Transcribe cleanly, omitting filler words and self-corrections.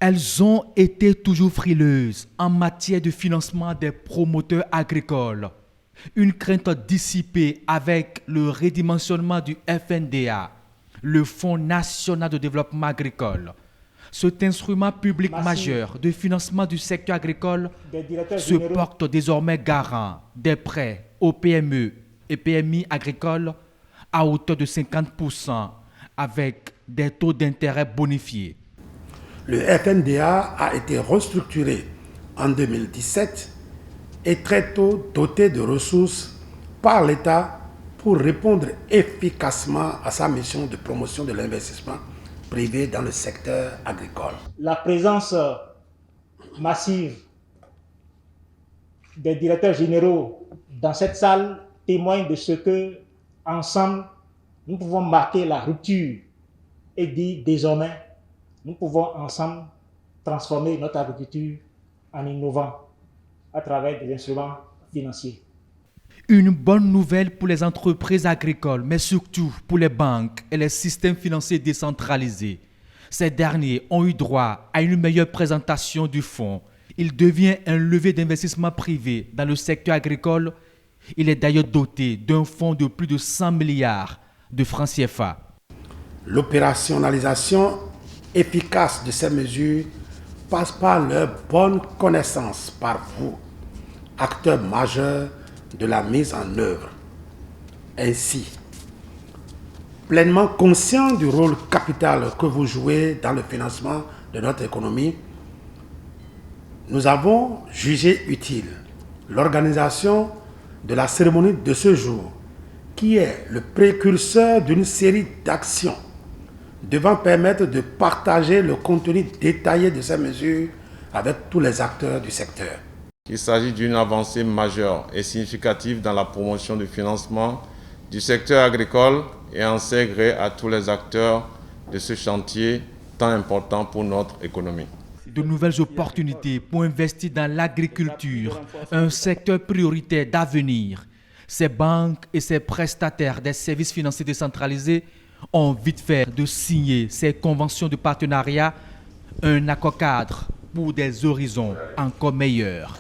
Elles ont été toujours frileuses en matière de financement des promoteurs agricoles. Une crainte dissipée avec le redimensionnement du FNDA, le Fonds national de développement agricole. Cet instrument public majeur de financement du secteur agricole se porte désormais garant des prêts aux PME et PMI agricoles à hauteur de 50% avec des taux d'intérêt bonifiés. Le FNDA a été restructuré en 2017 et très tôt doté de ressources par l'État pour répondre efficacement à sa mission de promotion de l'investissement privé dans le secteur agricole. La présence massive des directeurs généraux dans cette salle témoigne de ce que, ensemble, nous pouvons marquer la rupture et dire désormais, nous pouvons ensemble transformer notre agriculture en innovant à travers des instruments financiers. Une bonne nouvelle pour les entreprises agricoles, mais surtout pour les banques et les systèmes financiers décentralisés. Ces derniers ont eu droit à une meilleure présentation du fonds. Il devient un levier d'investissement privé dans le secteur agricole. Il est d'ailleurs doté d'un fonds de plus de 100 milliards de francs CFA. L'opérationnalisation efficace de ces mesures passe par leur bonne connaissance par vous, acteurs majeurs de la mise en œuvre. Ainsi, pleinement conscient du rôle capital que vous jouez dans le financement de notre économie, nous avons jugé utile l'organisation de la cérémonie de ce jour, qui est le précurseur d'une série d'actions devant permettre de partager le contenu détaillé de ces mesures avec tous les acteurs du secteur. Il s'agit d'une avancée majeure et significative dans la promotion du financement du secteur agricole et en sait gré à tous les acteurs de ce chantier tant important pour notre économie. De nouvelles opportunités pour investir dans l'agriculture, un secteur prioritaire d'avenir. Ces banques et ces prestataires des services financiers décentralisés ont vite fait de signer ces conventions de partenariat, un accord cadre pour des horizons encore meilleurs.